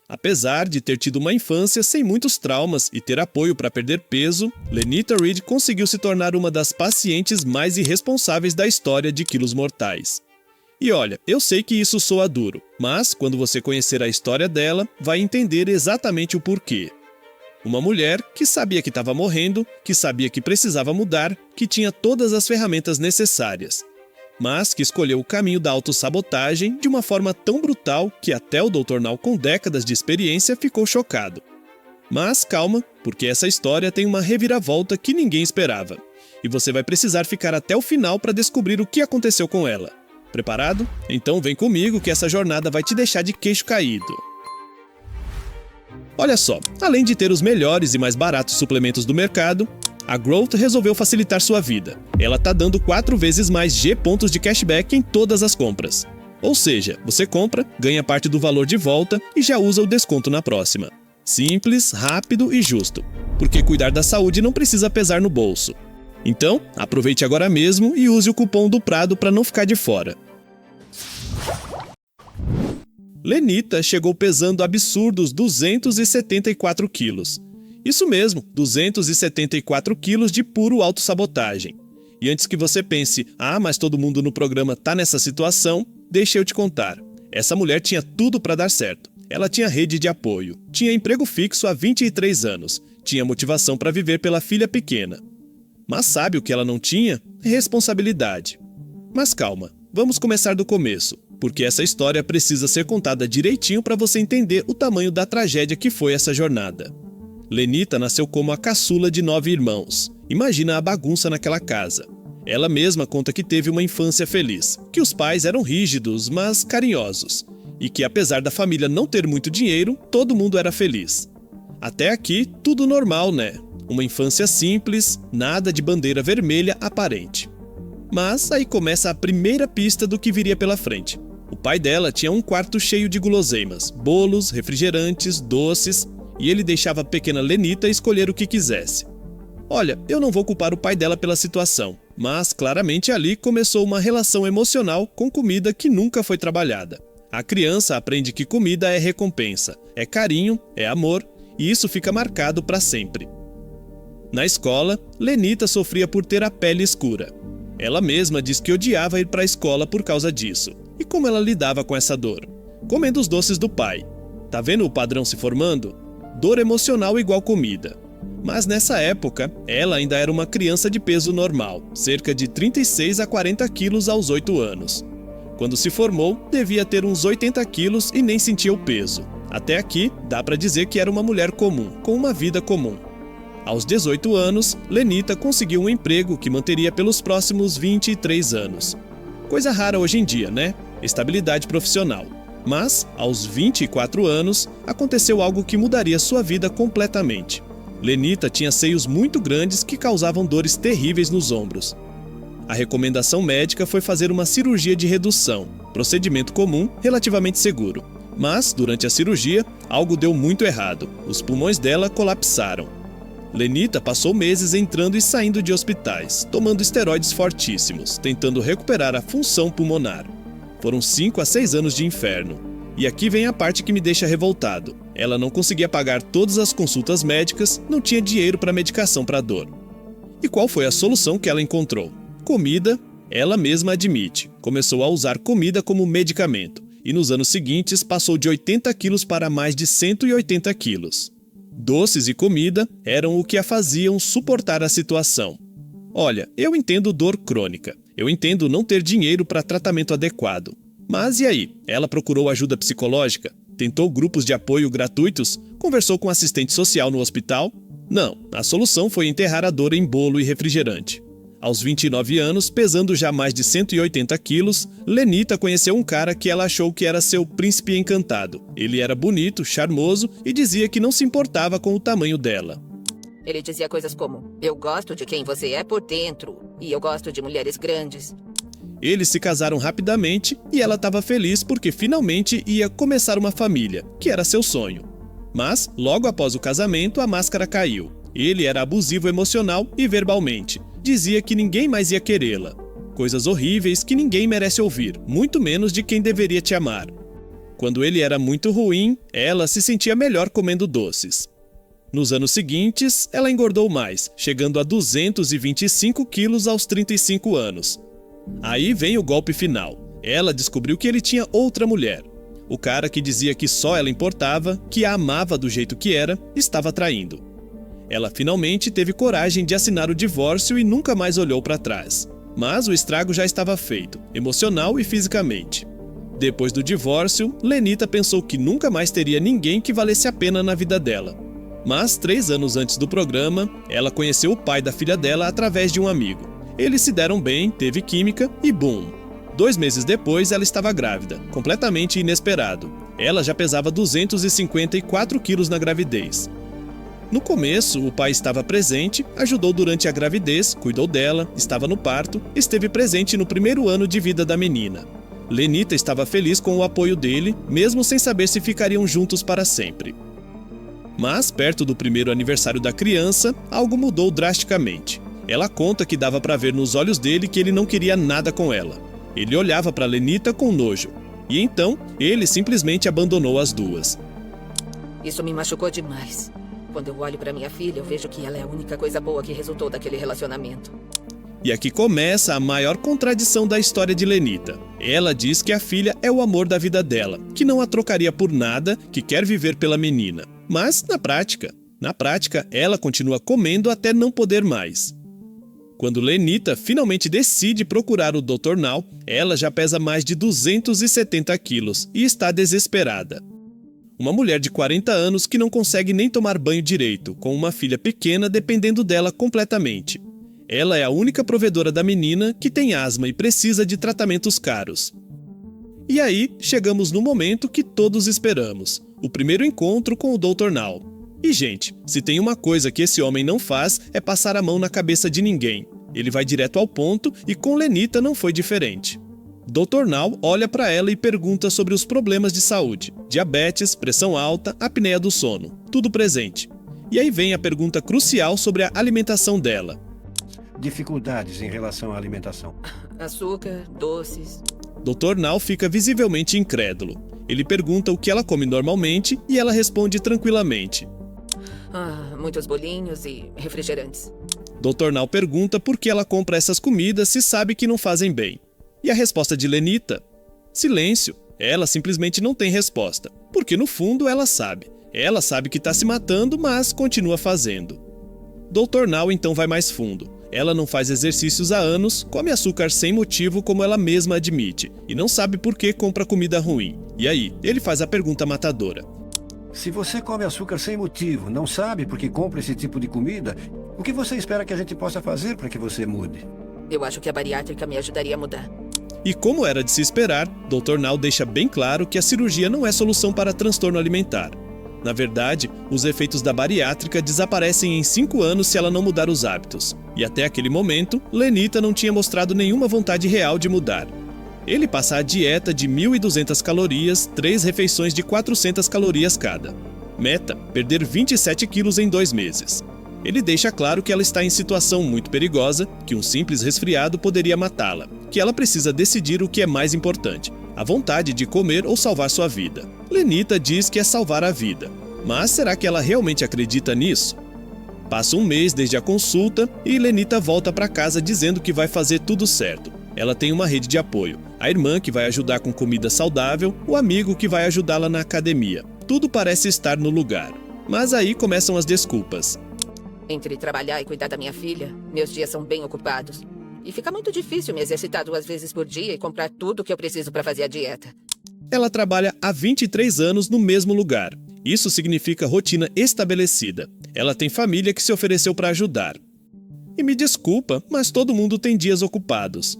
Apesar de ter tido uma infância sem muitos traumas e ter apoio para perder peso, Lenita Reed conseguiu se tornar uma das pacientes mais irresponsáveis da história de Quilos Mortais. E olha, eu sei que isso soa duro, mas quando você conhecer a história dela, vai entender exatamente o porquê. Uma mulher que sabia que estava morrendo, que sabia que precisava mudar, que tinha todas as ferramentas necessárias, mas que escolheu o caminho da autossabotagem de uma forma tão brutal que até o Dr. Now, com décadas de experiência, ficou chocado. Mas calma, porque essa história tem uma reviravolta que ninguém esperava, e você vai precisar ficar até o final para descobrir o que aconteceu com ela. Preparado? Então vem comigo que essa jornada vai te deixar de queixo caído. Olha só, além de ter os melhores e mais baratos suplementos do mercado, a Growth resolveu facilitar sua vida. Ela tá dando 4 vezes mais G pontos de cashback em todas as compras. Ou seja, você compra, ganha parte do valor de volta e já usa o desconto na próxima. Simples, rápido e justo. Porque cuidar da saúde não precisa pesar no bolso. Então, aproveite agora mesmo e use o cupom do Prado para não ficar de fora. Lenita chegou pesando absurdos 274 quilos. Isso mesmo, 274 quilos de puro autossabotagem. E antes que você pense, mas todo mundo no programa tá nessa situação, deixa eu te contar. Essa mulher tinha tudo para dar certo. Ela tinha rede de apoio, tinha emprego fixo há 23 anos, tinha motivação para viver pela filha pequena. Mas sabe o que ela não tinha? Responsabilidade. Mas calma, vamos começar do começo, porque essa história precisa ser contada direitinho para você entender o tamanho da tragédia que foi essa jornada. Lenita nasceu como a caçula de 9 irmãos. Imagina a bagunça naquela casa. Ela mesma conta que teve uma infância feliz, que os pais eram rígidos, mas carinhosos, e que apesar da família não ter muito dinheiro, todo mundo era feliz. Até aqui, tudo normal, né? Uma infância simples, nada de bandeira vermelha aparente. Mas aí começa a primeira pista do que viria pela frente. O pai dela tinha um quarto cheio de guloseimas, bolos, refrigerantes, doces, e ele deixava a pequena Lenita escolher o que quisesse. Olha, eu não vou culpar o pai dela pela situação, mas claramente ali começou uma relação emocional com comida que nunca foi trabalhada. A criança aprende que comida é recompensa, é carinho, é amor, e isso fica marcado para sempre. Na escola, Lenita sofria por ter a pele escura. Ela mesma diz que odiava ir para a escola por causa disso. E como ela lidava com essa dor? Comendo os doces do pai. Tá vendo o padrão se formando? Dor emocional igual comida. Mas nessa época, ela ainda era uma criança de peso normal, cerca de 36 a 40 quilos aos 8 anos. Quando se formou, devia ter uns 80 quilos e nem sentia o peso. Até aqui, dá para dizer que era uma mulher comum, com uma vida comum. Aos 18 anos, Lenita conseguiu um emprego que manteria pelos próximos 23 anos. Coisa rara hoje em dia, né? Estabilidade profissional. Mas, aos 24 anos, aconteceu algo que mudaria sua vida completamente. Lenita tinha seios muito grandes que causavam dores terríveis nos ombros. A recomendação médica foi fazer uma cirurgia de redução, procedimento comum, relativamente seguro. Mas, durante a cirurgia, algo deu muito errado. Os pulmões dela colapsaram. Lenita passou meses entrando e saindo de hospitais, tomando esteroides fortíssimos, tentando recuperar a função pulmonar. Foram 5 a 6 anos de inferno. E aqui vem a parte que me deixa revoltado. Ela não conseguia pagar todas as consultas médicas, não tinha dinheiro para medicação para dor. E qual foi a solução que ela encontrou? Comida, ela mesma admite. Começou a usar comida como medicamento. E nos anos seguintes passou de 80 quilos para mais de 180 quilos. Doces e comida eram o que a faziam suportar a situação. Olha, eu entendo dor crônica. Eu entendo não ter dinheiro para tratamento adequado. Mas e aí? Ela procurou ajuda psicológica? Tentou grupos de apoio gratuitos? Conversou com assistente social no hospital? Não, a solução foi enterrar a dor em bolo e refrigerante. Aos 29 anos, pesando já mais de 180 quilos, Lenita conheceu um cara que ela achou que era seu príncipe encantado. Ele era bonito, charmoso e dizia que não se importava com o tamanho dela. Ele dizia coisas como: eu gosto de quem você é por dentro, e eu gosto de mulheres grandes. Eles se casaram rapidamente e ela estava feliz porque finalmente ia começar uma família, que era seu sonho. Mas, logo após o casamento, a máscara caiu. Ele era abusivo emocional e verbalmente. Dizia que ninguém mais ia querê-la. Coisas horríveis que ninguém merece ouvir, muito menos de quem deveria te amar. Quando ele era muito ruim, ela se sentia melhor comendo doces. Nos anos seguintes, ela engordou mais, chegando a 225 quilos aos 35 anos. Aí vem o golpe final. Ela descobriu que ele tinha outra mulher. O cara que dizia que só ela importava, que a amava do jeito que era, estava traindo. Ela finalmente teve coragem de assinar o divórcio e nunca mais olhou para trás. Mas o estrago já estava feito, emocional e fisicamente. Depois do divórcio, Lenita pensou que nunca mais teria ninguém que valesse a pena na vida dela. Mas 3 anos antes do programa, ela conheceu o pai da filha dela através de um amigo. Eles se deram bem, teve química e boom! 2 meses depois, ela estava grávida, completamente inesperado. Ela já pesava 254 quilos na gravidez. No começo, o pai estava presente, ajudou durante a gravidez, cuidou dela, estava no parto, esteve presente no primeiro ano de vida da menina. Lenita estava feliz com o apoio dele, mesmo sem saber se ficariam juntos para sempre. Mas, perto do primeiro aniversário da criança, algo mudou drasticamente. Ela conta que dava para ver nos olhos dele que ele não queria nada com ela. Ele olhava para Lenita com nojo. E então, ele simplesmente abandonou as duas. Isso me machucou demais. Quando eu olho para minha filha, eu vejo que ela é a única coisa boa que resultou daquele relacionamento. E aqui começa a maior contradição da história de Lenita. Ela diz que a filha é o amor da vida dela, que não a trocaria por nada, que quer viver pela menina. Mas, na prática, ela continua comendo até não poder mais. Quando Lenita finalmente decide procurar o Dr. Now, ela já pesa mais de 270 quilos e está desesperada. Uma mulher de 40 anos que não consegue nem tomar banho direito, com uma filha pequena dependendo dela completamente. Ela é a única provedora da menina que tem asma e precisa de tratamentos caros. E aí, chegamos no momento que todos esperamos, o primeiro encontro com o Dr. Now. E gente, se tem uma coisa que esse homem não faz é passar a mão na cabeça de ninguém. Ele vai direto ao ponto e com Lenita não foi diferente. Dr. Now olha para ela e pergunta sobre os problemas de saúde. Diabetes, pressão alta, apneia do sono, tudo presente. E aí vem a pergunta crucial sobre a alimentação dela. Dificuldades em relação à alimentação. Açúcar, doces. Dr. Now fica visivelmente incrédulo. Ele pergunta o que ela come normalmente e ela responde tranquilamente. Muitos bolinhos e refrigerantes. Dr. Now pergunta por que ela compra essas comidas se sabe que não fazem bem. E a resposta de Lenita? Silêncio. Ela simplesmente não tem resposta. Porque no fundo ela sabe. Ela sabe que está se matando, mas continua fazendo. Dr. Now então vai mais fundo. Ela não faz exercícios há anos, come açúcar sem motivo como ela mesma admite, e não sabe por que compra comida ruim. E aí, ele faz a pergunta matadora. Se você come açúcar sem motivo, não sabe por que compra esse tipo de comida, o que você espera que a gente possa fazer para que você mude? Eu acho que a bariátrica me ajudaria a mudar. E como era de se esperar, Dr. Now deixa bem claro que a cirurgia não é solução para transtorno alimentar. Na verdade, os efeitos da bariátrica desaparecem em 5 anos se ela não mudar os hábitos. E até aquele momento, Lenita não tinha mostrado nenhuma vontade real de mudar. Ele passa a dieta de 1.200 calorias, 3 refeições de 400 calorias cada. Meta: perder 27 quilos em 2 meses. Ele deixa claro que ela está em situação muito perigosa, que um simples resfriado poderia matá-la, que ela precisa decidir o que é mais importante, a vontade de comer ou salvar sua vida. Lenita diz que é salvar a vida. Mas será que ela realmente acredita nisso? Passa um mês desde a consulta e Lenita volta para casa dizendo que vai fazer tudo certo. Ela tem uma rede de apoio, a irmã que vai ajudar com comida saudável, o amigo que vai ajudá-la na academia. Tudo parece estar no lugar. Mas aí começam as desculpas. Entre trabalhar e cuidar da minha filha, meus dias são bem ocupados. E fica muito difícil me exercitar 2 vezes por dia e comprar tudo o que eu preciso para fazer a dieta. Ela trabalha há 23 anos no mesmo lugar. Isso significa rotina estabelecida. Ela tem família que se ofereceu para ajudar. E me desculpa, mas todo mundo tem dias ocupados.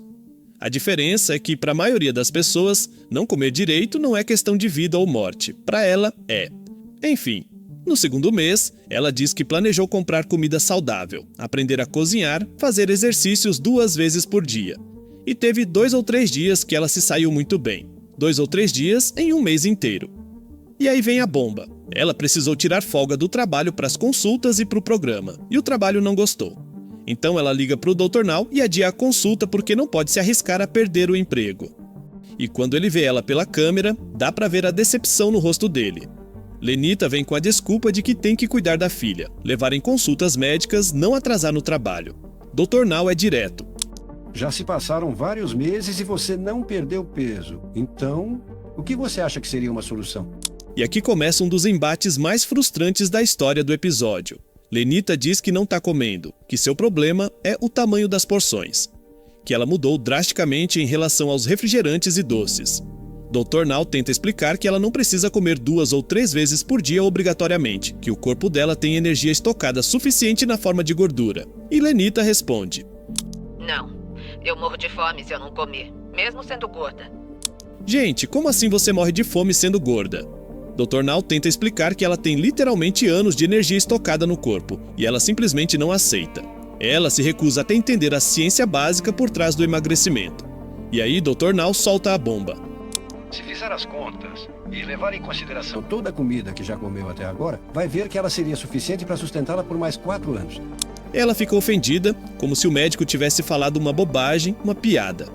A diferença é que, para a maioria das pessoas, não comer direito não é questão de vida ou morte. Para ela, é. Enfim, no 2º mês, ela diz que planejou comprar comida saudável, aprender a cozinhar, fazer exercícios 2 vezes por dia. E teve 2 ou 3 dias que ela se saiu muito bem. 2 ou 3 dias em um mês inteiro. E aí vem a bomba. Ela precisou tirar folga do trabalho para as consultas e para o programa, e o trabalho não gostou. Então ela liga para o Dr. Now e adia a consulta porque não pode se arriscar a perder o emprego. E quando ele vê ela pela câmera, dá pra ver a decepção no rosto dele. Lenita vem com a desculpa de que tem que cuidar da filha, levar em consultas médicas, não atrasar no trabalho. Dr. Now é direto. Já se passaram vários meses e você não perdeu peso. Então, o que você acha que seria uma solução? E aqui começa um dos embates mais frustrantes da história do episódio. Lenita diz que não tá comendo, que seu problema é o tamanho das porções, que ela mudou drasticamente em relação aos refrigerantes e doces. Dr. Now tenta explicar que ela não precisa comer 2 ou 3 vezes por dia obrigatoriamente, que o corpo dela tem energia estocada suficiente na forma de gordura. E Lenita responde: Não, eu morro de fome se eu não comer, mesmo sendo gorda. Gente, como assim você morre de fome sendo gorda? Dr. Now tenta explicar que ela tem literalmente anos de energia estocada no corpo, e ela simplesmente não aceita. Ela se recusa até entender a ciência básica por trás do emagrecimento. E aí Dr. Now solta a bomba. Se fizer as contas e levar em consideração toda a comida que já comeu até agora, vai ver que ela seria suficiente para sustentá-la por mais 4 anos. Ela fica ofendida, como se o médico tivesse falado uma bobagem, uma piada.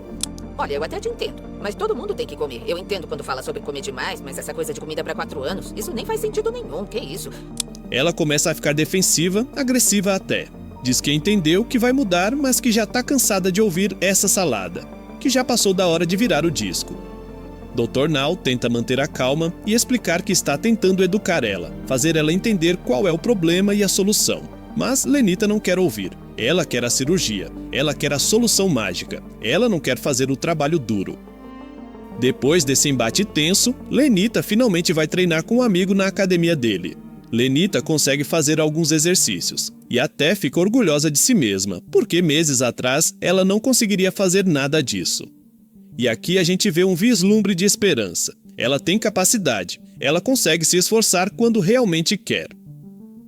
Olha, eu até te entendo, mas todo mundo tem que comer. Eu entendo quando fala sobre comer demais, mas essa coisa de comida para 4 anos, isso nem faz sentido nenhum, que isso? Ela começa a ficar defensiva, agressiva até. Diz que entendeu que vai mudar, mas que já tá cansada de ouvir essa salada, que já passou da hora de virar o disco. Dr. Now tenta manter a calma e explicar que está tentando educar ela, fazer ela entender qual é o problema e a solução. Mas Lenita não quer ouvir. Ela quer a cirurgia, ela quer a solução mágica, ela não quer fazer o trabalho duro. Depois desse embate tenso, Lenita finalmente vai treinar com um amigo na academia dele. Lenita consegue fazer alguns exercícios e até fica orgulhosa de si mesma, porque meses atrás ela não conseguiria fazer nada disso. E aqui a gente vê um vislumbre de esperança. Ela tem capacidade, ela consegue se esforçar quando realmente quer.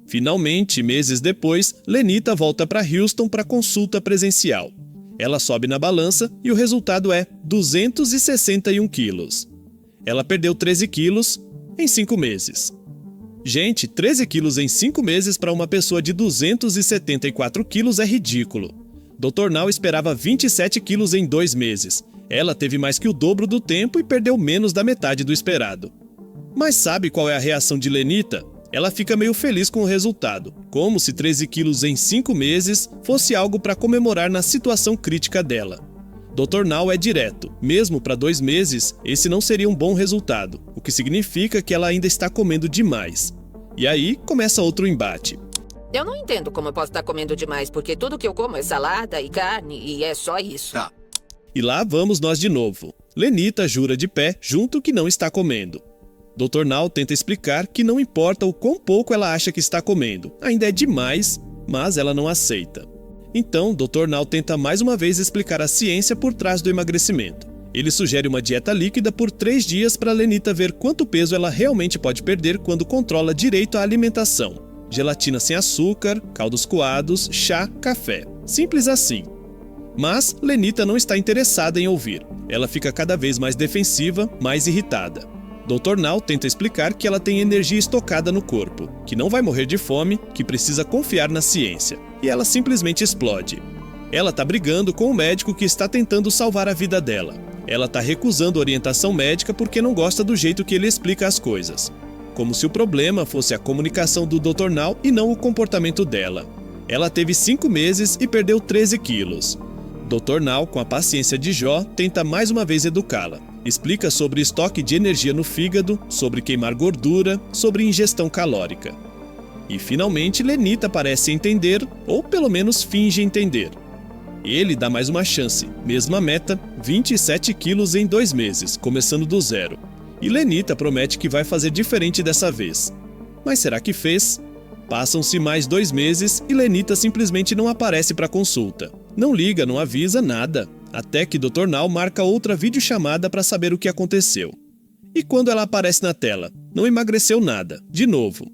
Finalmente, meses depois, Lenita volta para Houston para consulta presencial. Ela sobe na balança e o resultado é 261 quilos. Ela perdeu 13 quilos em 5 meses. Gente, 13 quilos em 5 meses para uma pessoa de 274 quilos é ridículo. Dr. Now esperava 27 quilos em 2 meses. Ela teve mais que o dobro do tempo e perdeu menos da metade do esperado. Mas sabe qual é a reação de Lenita? Ela fica meio feliz com o resultado, como se 13 quilos em 5 meses fosse algo para comemorar na situação crítica dela. Dr. Now é direto, mesmo para 2 meses, esse não seria um bom resultado, o que significa que ela ainda está comendo demais. E aí começa outro embate. Eu não entendo como eu posso estar comendo demais, porque tudo que eu como é salada e carne, e é só isso. Tá. E lá vamos nós de novo. Lenita jura de pé junto que não está comendo. Dr. Now tenta explicar que não importa o quão pouco ela acha que está comendo, ainda é demais, mas ela não aceita. Então, Dr. Now tenta mais uma vez explicar a ciência por trás do emagrecimento. Ele sugere uma dieta líquida por 3 dias para Lenita ver quanto peso ela realmente pode perder quando controla direito a alimentação. Gelatina sem açúcar, caldos coados, chá, café. Simples assim. Mas Lenita não está interessada em ouvir. Ela fica cada vez mais defensiva, mais irritada. Dr. Now tenta explicar que ela tem energia estocada no corpo, que não vai morrer de fome, que precisa confiar na ciência. E ela simplesmente explode. Ela está brigando com o médico que está tentando salvar a vida dela. Ela está recusando orientação médica porque não gosta do jeito que ele explica as coisas. Como se o problema fosse a comunicação do Dr. Now e não o comportamento dela. Ela teve 5 meses e perdeu 13 quilos. Dr. Now, com a paciência de Jó, tenta mais uma vez educá-la. Explica sobre estoque de energia no fígado, sobre queimar gordura, sobre ingestão calórica. E finalmente Lenita parece entender, ou pelo menos finge entender. Ele dá mais uma chance, mesma meta, 27 quilos em 2 meses, começando do zero. E Lenita promete que vai fazer diferente dessa vez. Mas será que fez? Passam-se mais 2 meses e Lenita simplesmente não aparece para consulta. Não liga, não avisa, nada. Até que Dr. Now marca outra videochamada para saber o que aconteceu. E quando ela aparece na tela? Não emagreceu nada, de novo.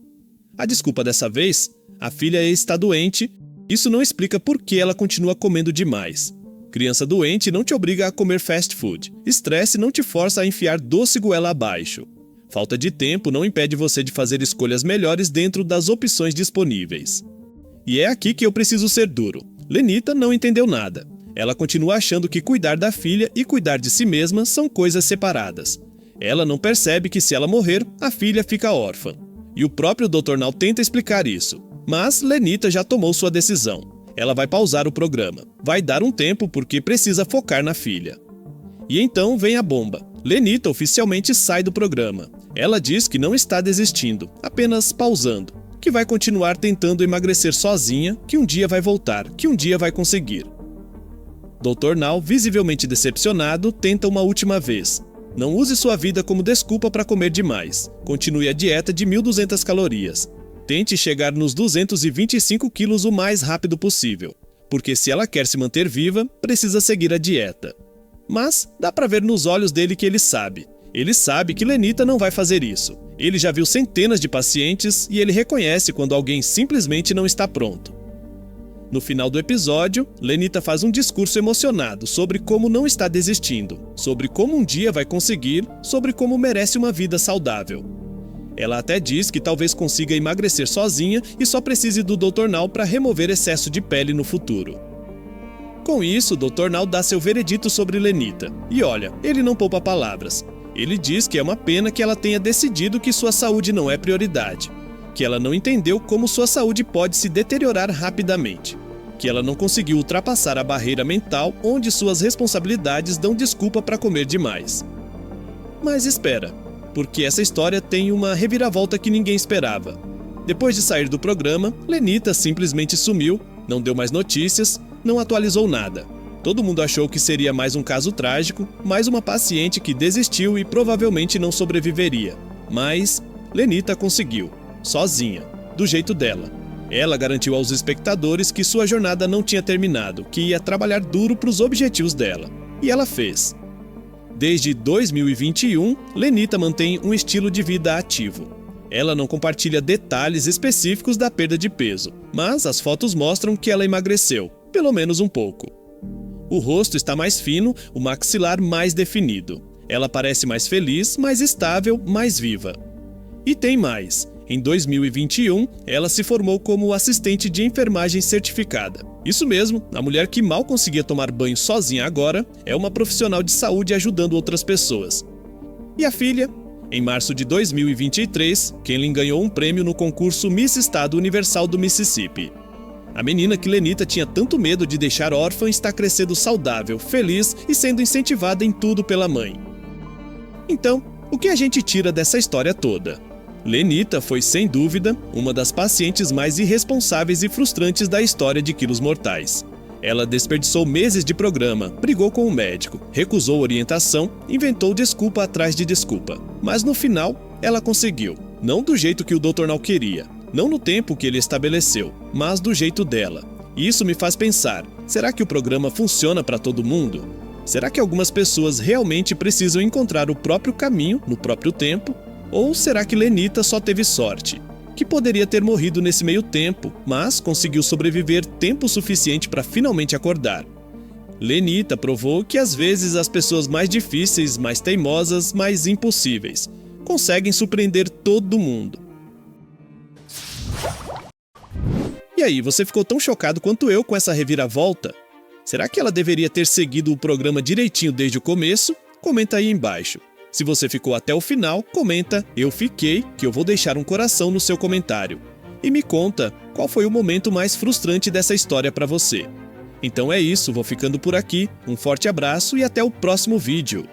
A desculpa dessa vez? A filha está doente. Isso não explica por que ela continua comendo demais. Criança doente não te obriga a comer fast food. Estresse não te força a enfiar doce goela abaixo. Falta de tempo não impede você de fazer escolhas melhores dentro das opções disponíveis. E é aqui que eu preciso ser duro. Lenita não entendeu nada. Ela continua achando que cuidar da filha e cuidar de si mesma são coisas separadas. Ela não percebe que se ela morrer, a filha fica órfã. E o próprio Dr. Now tenta explicar isso. Mas Lenita já tomou sua decisão. Ela vai pausar o programa. Vai dar um tempo porque precisa focar na filha. E então vem a bomba. Lenita oficialmente sai do programa. Ela diz que não está desistindo, apenas pausando. Que vai continuar tentando emagrecer sozinha, que um dia vai voltar, que um dia vai conseguir. Dr. Now, visivelmente decepcionado, tenta uma última vez. Não use sua vida como desculpa para comer demais. Continue a dieta de 1.200 calorias. Tente chegar nos 225 quilos o mais rápido possível, porque se ela quer se manter viva, precisa seguir a dieta. Mas dá para ver nos olhos dele que ele sabe. Ele sabe que Lenita não vai fazer isso. Ele já viu centenas de pacientes e ele reconhece quando alguém simplesmente não está pronto. No final do episódio, Lenita faz um discurso emocionado sobre como não está desistindo, sobre como um dia vai conseguir, sobre como merece uma vida saudável. Ela até diz que talvez consiga emagrecer sozinha e só precise do Dr. Now para remover excesso de pele no futuro. Com isso, o Dr. Now dá seu veredito sobre Lenita. E olha, ele não poupa palavras. Ele diz que é uma pena que ela tenha decidido que sua saúde não é prioridade, que ela não entendeu como sua saúde pode se deteriorar rapidamente, que ela não conseguiu ultrapassar a barreira mental onde suas responsabilidades dão desculpa para comer demais. Mas espera, porque essa história tem uma reviravolta que ninguém esperava. Depois de sair do programa, Lenita simplesmente sumiu, não deu mais notícias, não atualizou nada. Todo mundo achou que seria mais um caso trágico, mais uma paciente que desistiu e provavelmente não sobreviveria. Mas Lenita conseguiu, sozinha, do jeito dela. Ela garantiu aos espectadores que sua jornada não tinha terminado, que ia trabalhar duro para os objetivos dela. E ela fez. Desde 2021, Lenita mantém um estilo de vida ativo. Ela não compartilha detalhes específicos da perda de peso, mas as fotos mostram que ela emagreceu, pelo menos um pouco. O rosto está mais fino, o maxilar mais definido. Ela parece mais feliz, mais estável, mais viva. E tem mais. Em 2021, ela se formou como assistente de enfermagem certificada. Isso mesmo, a mulher que mal conseguia tomar banho sozinha agora é uma profissional de saúde ajudando outras pessoas. E a filha? Em março de 2023, Kenlin ganhou um prêmio no concurso Miss Estado Universal do Mississippi. A menina que Lenita tinha tanto medo de deixar órfã está crescendo saudável, feliz e sendo incentivada em tudo pela mãe. Então, o que a gente tira dessa história toda? Lenita foi, sem dúvida, uma das pacientes mais irresponsáveis e frustrantes da história de Quilos Mortais. Ela desperdiçou meses de programa, brigou com o médico, recusou orientação, inventou desculpa atrás de desculpa. Mas no final, ela conseguiu. Não do jeito que o Dr. Now queria, não no tempo que ele estabeleceu, mas do jeito dela. E isso me faz pensar, será que o programa funciona para todo mundo? Será que algumas pessoas realmente precisam encontrar o próprio caminho, no próprio tempo? Ou será que Lenita só teve sorte? Que poderia ter morrido nesse meio tempo, mas conseguiu sobreviver tempo suficiente para finalmente acordar. Lenita provou que às vezes as pessoas mais difíceis, mais teimosas, mais impossíveis, conseguem surpreender todo mundo. E aí, você ficou tão chocado quanto eu com essa reviravolta? Será que ela deveria ter seguido o programa direitinho desde o começo? Comenta aí embaixo. Se você ficou até o final, comenta "Eu fiquei", que eu vou deixar um coração no seu comentário. E me conta qual foi o momento mais frustrante dessa história para você. Então é isso, vou ficando por aqui. Um forte abraço e até o próximo vídeo.